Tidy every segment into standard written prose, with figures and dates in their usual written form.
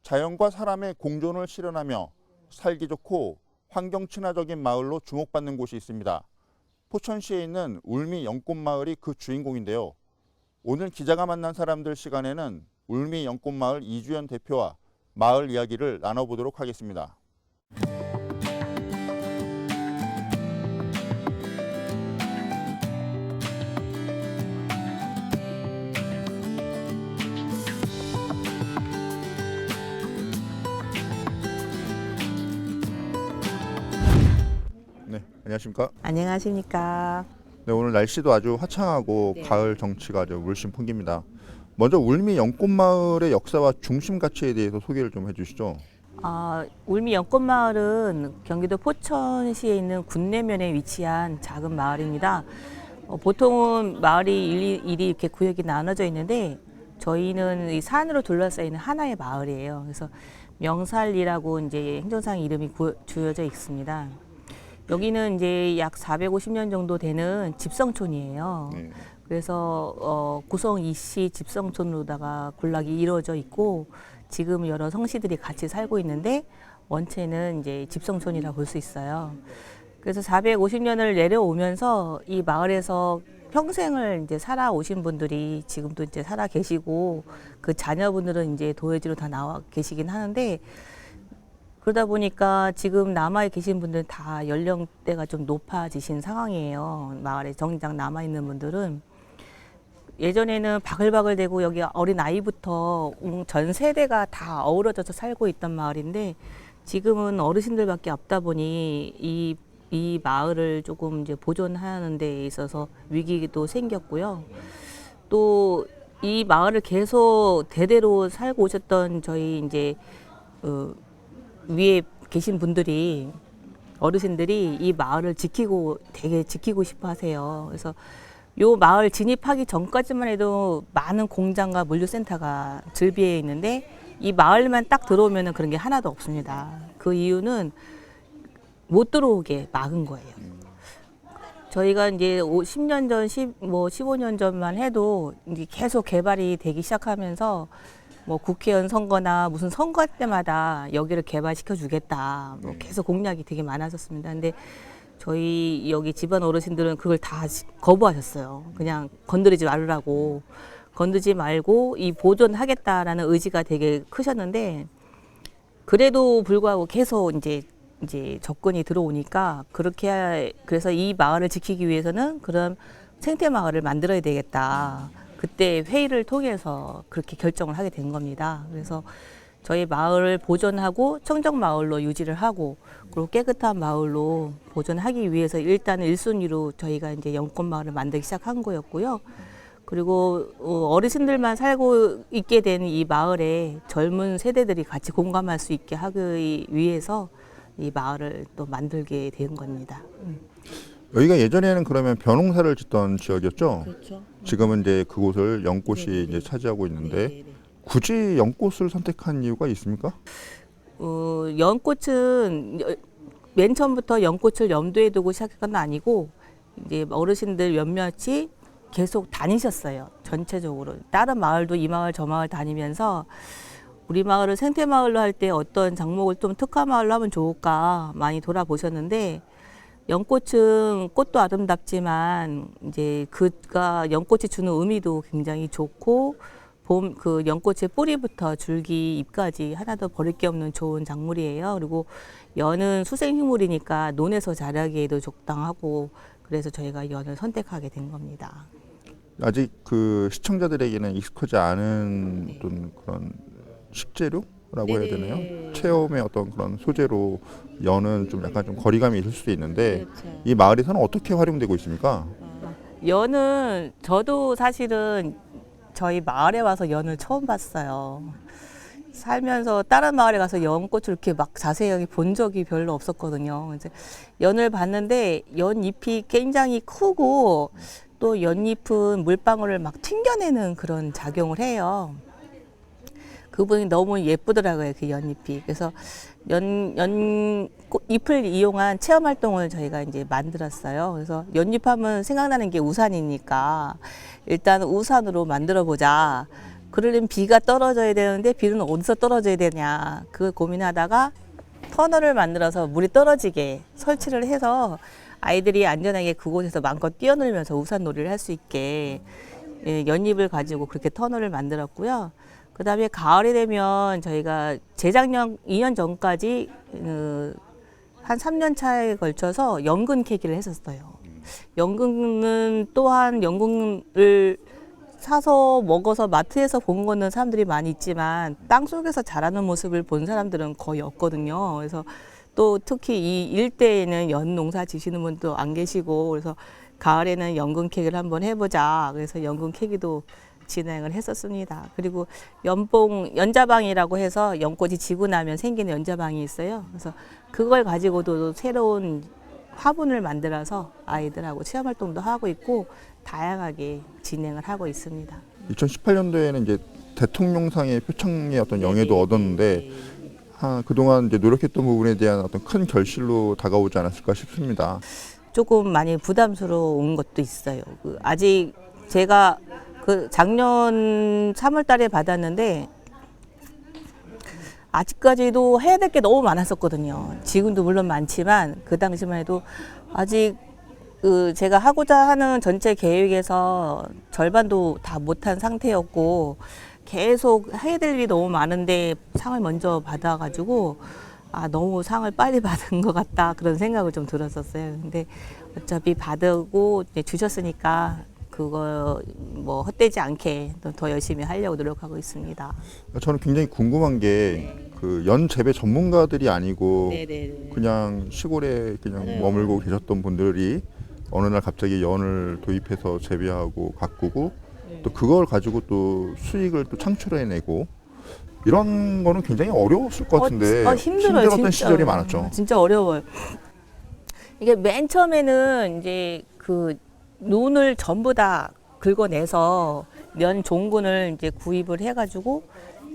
자연과 사람의 공존을 실현하며 살기 좋고 환경 친화적인 마을로 주목받는 곳이 있습니다. 포천시에 있는 울미 연꽃마을이 그 주인공인데요. 오늘 기자가 만난 사람들 시간에는 울미 연꽃마을 이주연 대표와 마을 이야기를 나눠보도록 하겠습니다. 네, 안녕하십니까? 안녕하십니까. 네, 오늘 날씨도 아주 화창하고 네. 가을 정취가 아주 물씬 풍깁니다. 먼저 울미 연꽃마을의 역사와 중심 가치에 대해서 소개를 좀 해주시죠. 울미 연꽃마을은 경기도 포천시에 있는 군내면에 위치한 작은 마을입니다. 보통은 마을이 일이 이렇게 구역이 나눠져 있는데 저희는 이 산으로 둘러싸여 있는 하나의 마을이에요. 그래서 명살리라고 이제 행정상 이름이 주어져 있습니다. 여기는 이제 약 450년 정도 되는 집성촌이에요. 네. 그래서 구성 이씨 집성촌으로다가 군락이 이루어져 있고 지금 여러 성씨들이 같이 살고 있는데 원체는 이제 집성촌이라 볼 수 있어요. 그래서 450년을 내려오면서 이 마을에서 평생을 이제 살아오신 분들이 지금도 이제 살아 계시고 그 자녀분들은 이제 도회지로 다 나와 계시긴 하는데 그러다 보니까 지금 남아 계신 분들은 다 연령대가 좀 높아지신 상황이에요. 마을에 정작 남아 있는 분들은 예전에는 바글바글대고 여기 어린 아이부터 전 세대가 다 어우러져서 살고 있던 마을인데 지금은 어르신들밖에 없다 보니 이 마을을 조금 이제 보존하는 데 있어서 위기도 생겼고요. 또 이 마을을 계속 대대로 살고 오셨던 저희 이제 위에 계신 분들이 어르신들이 이 마을을 되게 지키고 싶어 하세요. 그래서 요 마을 진입하기 전까지만 해도 많은 공장과 물류센터가 즐비해 있는데 이 마을만 딱 들어오면 그런 게 하나도 없습니다. 그 이유는 못 들어오게 막은 거예요. 저희가 이제 10년 전, 15년 전만 해도 이제 계속 개발이 되기 시작하면서 뭐 국회의원 선거나 무슨 선거 때마다 여기를 개발시켜 주겠다. 계속 공약이 되게 많았었습니다. 근데 저희 여기 집안 어르신들은 그걸 다 거부하셨어요. 그냥 건드리지 말라고. 건드리지 말고 이 보존하겠다라는 의지가 되게 크셨는데 그래도 불구하고 계속 이제 접근이 들어오니까 그래서 이 마을을 지키기 위해서는 그런 생태 마을을 만들어야 되겠다. 그때 회의를 통해서 그렇게 결정을 하게 된 겁니다. 그래서 저희 마을을 보존하고 청정 마을로 유지를 하고 그리고 깨끗한 마을로 보존하기 위해서 일단 1순위로 저희가 이제 연꽃 마을을 만들기 시작한 거였고요. 그리고 어르신들만 살고 있게 된 이 마을에 젊은 세대들이 같이 공감할 수 있게 하기 위해서 이 마을을 또 만들게 된 겁니다. 여기가 예전에는 그러면 벼농사를 짓던 지역이었죠? 그렇죠. 지금은 이제 그곳을 연꽃이 이제 차지하고 있는데 굳이 연꽃을 선택한 이유가 있습니까? 연꽃은 맨 처음부터 연꽃을 염두에 두고 시작한 건 아니고 이제 어르신들 몇몇이 계속 다니셨어요. 전체적으로 다른 마을도 이 마을 저 마을 다니면서 우리 마을을 생태 마을로 할 때 어떤 작목을 좀 특화 마을로 하면 좋을까 많이 돌아보셨는데 연꽃은 꽃도 아름답지만 이제 그가 연꽃이 주는 의미도 굉장히 좋고 그 연꽃의 뿌리부터 줄기 잎까지 하나도 버릴 게 없는 좋은 작물이에요. 그리고 연은 수생식물이니까 논에서 자라기에도 적당하고 그래서 저희가 연을 선택하게 된 겁니다. 아직 그 시청자들에게는 익숙하지 않은 어떤 그런 식재료라고 해야 되나요? 체험의 어떤 그런 소재로 연은 좀 약간 좀 거리감이 있을 수도 있는데 그렇죠. 이 마을에서는 어떻게 활용되고 있습니까? 연은 저도 사실은 저희 마을에 와서 연을 처음 봤어요. 살면서 다른 마을에 가서 연꽃을 이렇게 막 자세하게 본 적이 별로 없었거든요. 이제 연을 봤는데 연잎이 굉장히 크고 또 연잎은 물방울을 막 튕겨내는 그런 작용을 해요. 그분이 너무 예쁘더라고요, 그 연잎이. 그래서 잎을 이용한 체험 활동을 저희가 이제 만들었어요. 그래서 연잎하면 생각나는 게 우산이니까 일단 우산으로 만들어 보자. 그러려면 비가 떨어져야 되는데 비는 어디서 떨어져야 되냐. 그걸 고민하다가 터널을 만들어서 물이 떨어지게 설치를 해서 아이들이 안전하게 그곳에서 마음껏 뛰어놀면서 우산놀이를 할 수 있게 연잎을 가지고 그렇게 터널을 만들었고요. 그 다음에 가을이 되면 저희가 재작년 2년 전까지 한 3년 차에 걸쳐서 연근 캐기를 했었어요. 연근은 또한 연근을 사서 먹어서 마트에서 본 거는 사람들이 많이 있지만 땅속에서 자라는 모습을 본 사람들은 거의 없거든요. 그래서 또 특히 이 일대에는 연 농사 지시는 분도 안 계시고 그래서 가을에는 연근 캐기를 한번 해보자. 그래서 연근 캐기도 진행을 했었습니다. 그리고 연자방이라고 해서 연꽃이 지고 나면 생기는 연자방이 있어요. 그래서 그걸 가지고도 새로운 화분을 만들어서 아이들하고 체험 활동도 하고 있고 다양하게 진행을 하고 있습니다. 2018년도에는 이제 대통령상의 표창의 어떤 영예도 얻었는데 그동안 이제 노력했던 부분에 대한 어떤 큰 결실로 다가오지 않았을까 싶습니다. 조금 많이 부담스러운 것도 있어요. 아직 제가 작년 3월 달에 받았는데 아직까지도 해야 될 게 너무 많았었거든요. 지금도 물론 많지만 그 당시만 해도 아직 제가 하고자 하는 전체 계획에서 절반도 다 못한 상태였고 계속 해야 될 일이 너무 많은데 상을 먼저 받아가지고 너무 상을 빨리 받은 것 같다 그런 생각을 좀 들었었어요. 근데 어차피 받고 주셨으니까 그거 뭐 헛되지 않게 더 열심히 하려고 노력하고 있습니다. 저는 굉장히 궁금한 게 연 재배 전문가들이 아니고 네네. 그냥 시골에 그냥 맞아요. 머물고 계셨던 분들이 어느 날 갑자기 연을 도입해서 재배하고 가꾸고 또 그걸 가지고 또 수익을 또 창출해내고 이런 거는 굉장히 어려웠을 것 같은데 힘들어요. 힘들었던 진짜. 시절이 많았죠. 진짜 어려워요. 이게 맨 처음에는 이제 논을 전부 다 긁어내서 연 종군을 이제 구입을 해가지고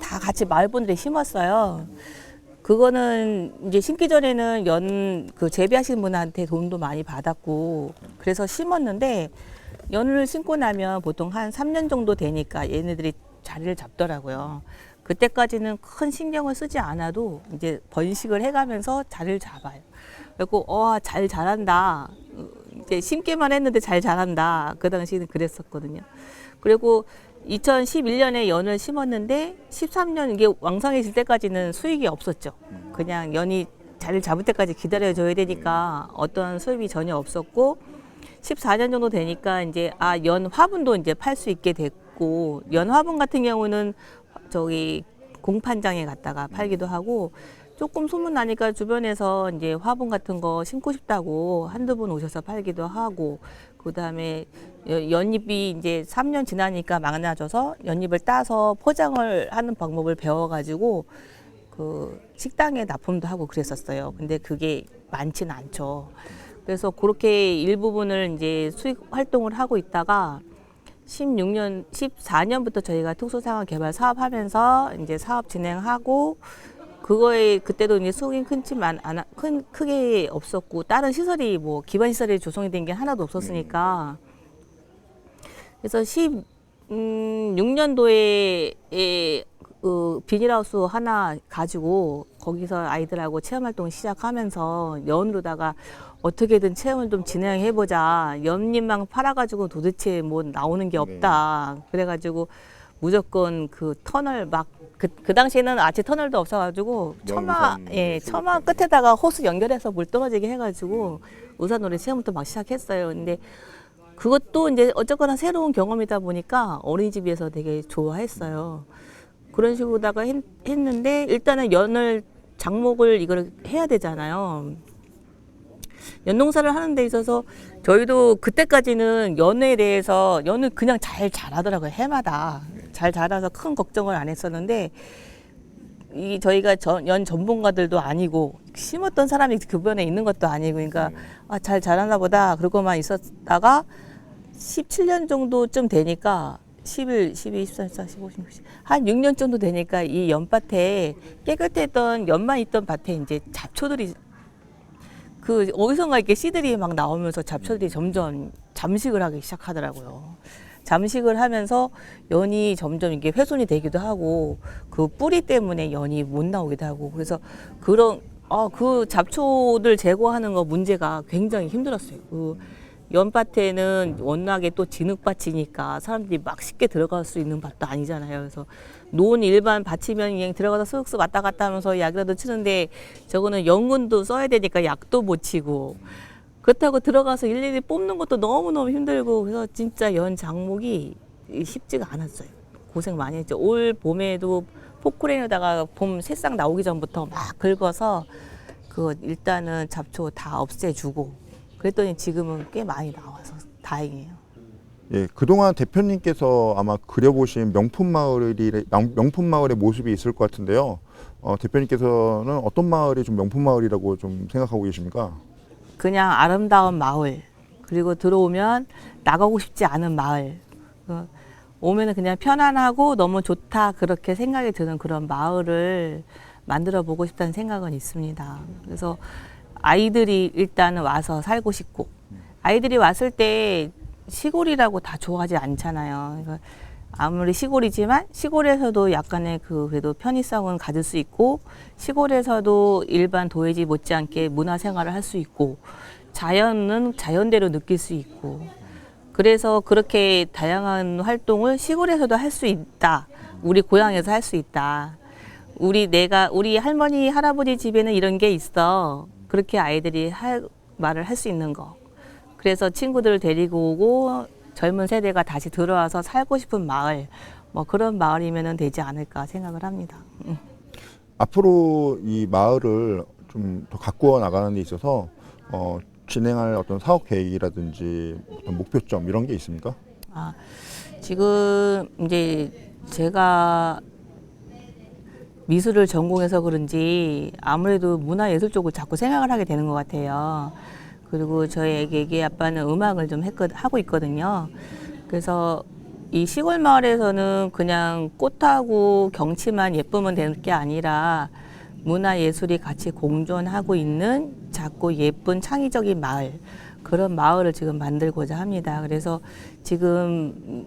다 같이 마을분들이 심었어요. 그거는 이제 심기 전에는 재배하시는 분한테 돈도 많이 받았고 그래서 심었는데 연을 심고 나면 보통 한 3년 정도 되니까 얘네들이 자리를 잡더라고요. 그때까지는 큰 신경을 쓰지 않아도 이제 번식을 해가면서 자리를 잡아요. 그리고 잘 자란다. 이제 심기만 했는데 잘 자란다. 그 당시에는 그랬었거든요. 그리고 2011년에 연을 심었는데 13년 이게 왕성해질 때까지는 수익이 없었죠. 그냥 연이 자리를 잡을 때까지 기다려줘야 되니까 어떤 수입이 전혀 없었고 14년 정도 되니까 이제 연 화분도 이제 팔 수 있게 됐고 연 화분 같은 경우는 공판장에 갔다가 팔기도 하고 조금 소문 나니까 주변에서 이제 화분 같은 거 심고 싶다고 한두 분 오셔서 팔기도 하고 그다음에 연잎이 이제 3년 지나니까 많아져서 연잎을 따서 포장을 하는 방법을 배워가지고 식당에 납품도 하고 그랬었어요. 근데 그게 많지는 않죠. 그래서 그렇게 일부분을 이제 수익 활동을 하고 있다가 14년부터 저희가 특수상황 개발 사업하면서 이제 사업 진행하고 그거에 그때도 이제 수익이 크게 없었고 다른 시설이 기반 시설이 조성이 된 게 하나도 없었으니까 그래서 16년도에 비닐하우스 하나 가지고 거기서 아이들하고 체험활동 시작하면서 연으로다가 어떻게든 체험을 좀 진행해보자. 연잎만 팔아가지고 도대체 나오는 게 없다. 그래가지고 무조건 터널 그 당시에는 아치 터널도 없어가지고 처마 끝에다가 호스 연결해서 물 떨어지게 해가지고 우산놀이 체험부터 막 시작했어요. 근데 그것도 이제 어쨌거나 새로운 경험이다 보니까 어린이집에서 되게 좋아했어요. 그런 식으로다가 했는데 일단은 장목을 이걸 해야 되잖아요. 연농사를 하는 데 있어서 저희도 그때까지는 연을 그냥 잘 자라더라고요. 해마다 잘 자라서 큰 걱정을 안 했었는데 저희가 연 전문가들도 아니고 심었던 사람이 주변에 있는 것도 아니고 그러니까 잘 자라나 보다 그러고만 있었다가 17년 정도쯤 되니까 11, 12, 14, 15, 16, 한 6년 정도 되니까 이 연밭에 깨끗했던 연만 있던 밭에 이제 잡초들이 어디선가 이렇게 씨들이 막 나오면서 잡초들이 점점 잠식을 하기 시작하더라고요. 잠식을 하면서 연이 점점 이게 훼손이 되기도 하고 그 뿌리 때문에 연이 못 나오기도 하고 그래서 그런 그 잡초들 제거하는 거 문제가 굉장히 힘들었어요. 그 연밭에는 워낙에 또 진흙밭이니까 사람들이 막 쉽게 들어갈 수 있는 밭도 아니잖아요. 그래서 논 일반 밭이면 그냥 들어가서 쓱쓱 왔다 갔다 하면서 약이라도 치는데 저거는 연근도 써야 되니까 약도 못 치고 그렇다고 들어가서 일일이 뽑는 것도 너무너무 힘들고 그래서 진짜 연 장목이 쉽지가 않았어요. 고생 많이 했죠. 올 봄에도 포크레인에다가 봄 새싹 나오기 전부터 막 긁어서 그 일단은 잡초 다 없애주고 그랬더니 지금은 꽤 많이 나와서 다행이에요. 예, 그동안 대표님께서 아마 그려보신 명품 마을의 모습이 있을 것 같은데요. 대표님께서는 어떤 마을이 좀 명품 마을이라고 좀 생각하고 계십니까? 그냥 아름다운 마을 그리고 들어오면 나가고 싶지 않은 마을 오면은 그냥 편안하고 너무 좋다 그렇게 생각이 드는 그런 마을을 만들어 보고 싶다는 생각은 있습니다. 그래서 아이들이 일단은 와서 살고 싶고 아이들이 왔을 때 시골이라고 다 좋아하지 않잖아요. 그러니까 아무리 시골이지만 시골에서도 약간의 그 그래도 편의성은 가질 수 있고 시골에서도 일반 도회지 못지않게 문화생활을 할 수 있고 자연은 자연대로 느낄 수 있고 그래서 그렇게 다양한 활동을 시골에서도 할 수 있다. 우리 고향에서 할 수 있다. 우리 할머니 할아버지 집에는 이런 게 있어. 그렇게 아이들이 말을 할 수 있는 거. 그래서 친구들을 데리고 오고 젊은 세대가 다시 들어와서 살고 싶은 마을, 뭐 그런 마을이면 되지 않을까 생각을 합니다. 앞으로 이 마을을 좀 더 가꾸어 나가는 데 있어서 진행할 어떤 사업 계획이라든지 어떤 목표점 이런 게 있습니까? 지금 이제 제가 미술을 전공해서 그런지 아무래도 문화예술 쪽을 자꾸 생각을 하게 되는 것 같아요. 그리고 저희 애기 아빠는 음악을 좀 하고 있거든요. 그래서 이 시골 마을에서는 그냥 꽃하고 경치만 예쁘면 되는 게 아니라 문화예술이 같이 공존하고 있는 작고 예쁜 창의적인 마을, 그런 마을을 지금 만들고자 합니다. 그래서 지금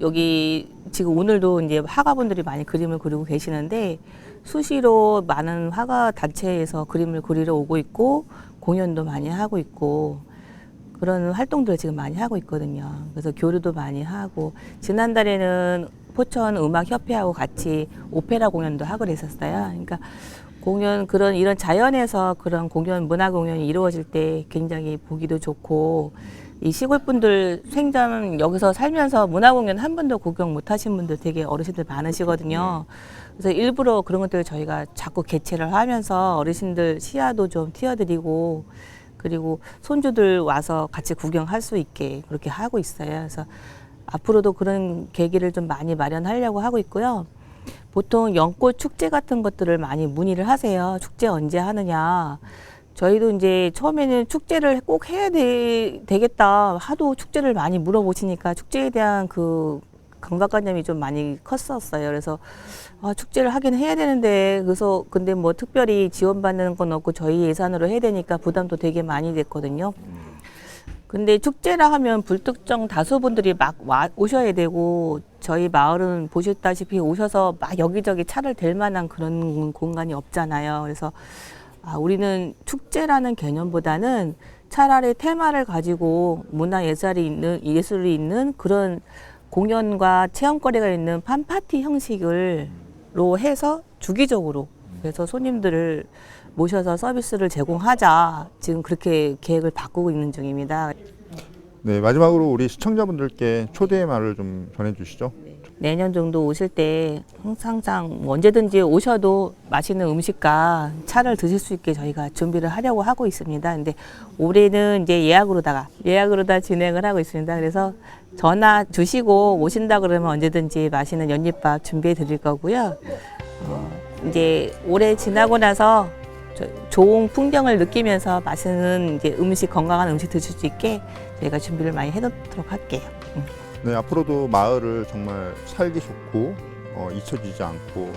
여기 지금 오늘도 이제 화가분들이 많이 그림을 그리고 계시는데 수시로 많은 화가 단체에서 그림을 그리러 오고 있고 공연도 많이 하고 있고 그런 활동들을 지금 많이 하고 있거든요. 그래서 교류도 많이 하고 지난달에는 포천 음악협회하고 같이 오페라 공연도 하고 그랬었어요. 그러니까 이런 자연에서 그런 문화 공연이 이루어질 때 굉장히 보기도 좋고 이 시골 분들 생전 여기서 살면서 문화 공연 한 번도 구경 못 하신 분들 되게 어르신들 많으시거든요. 그래서 일부러 그런 것들을 저희가 자꾸 개최를 하면서 어르신들 시야도 좀 띄워드리고 그리고 손주들 와서 같이 구경할 수 있게 그렇게 하고 있어요. 그래서 앞으로도 그런 계기를 좀 많이 마련하려고 하고 있고요. 보통 연꽃 축제 같은 것들을 많이 문의를 하세요. 축제 언제 하느냐. 저희도 이제 처음에는 축제를 꼭 해야 되겠다. 하도 축제를 많이 물어보시니까 축제에 대한 그 강박관념이 좀 많이 컸었어요. 그래서 축제를 하긴 해야 되는데 그래서 근데 뭐 특별히 지원받는 건 없고 저희 예산으로 해야 되니까 부담도 되게 많이 됐거든요. 근데 축제라 하면 불특정 다수분들이 막 오셔야 되고 저희 마을은 보셨다시피 오셔서 막 여기저기 차를 댈 만한 그런 공간이 없잖아요. 그래서 우리는 축제라는 개념보다는 차라리 테마를 가지고 예술이 있는 그런 공연과 체험거리가 있는 팜파티 형식으로 해서 주기적으로 그래서 손님들을 모셔서 서비스를 제공하자 지금 그렇게 계획을 바꾸고 있는 중입니다. 네, 마지막으로 우리 시청자분들께 초대의 말을 좀 전해주시죠. 내년 정도 오실 때 항상 언제든지 오셔도 맛있는 음식과 차를 드실 수 있게 저희가 준비를 하려고 하고 있습니다. 근데 올해는 이제 예약으로 다 진행을 하고 있습니다. 그래서 전화 주시고 오신다 그러면 언제든지 맛있는 연잎밥 준비해 드릴 거고요. 이제 올해 지나고 나서 좋은 풍경을 느끼면서 맛있는 이제 건강한 음식 드실 수 있게 저희가 준비를 많이 해놓도록 할게요. 네, 앞으로도 마을을 정말 살기 좋고 잊혀지지 않고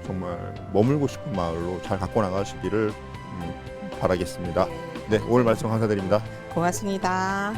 정말 머물고 싶은 마을로 잘 갖고 나가시기를 바라겠습니다. 네, 오늘 말씀 감사드립니다. 고맙습니다.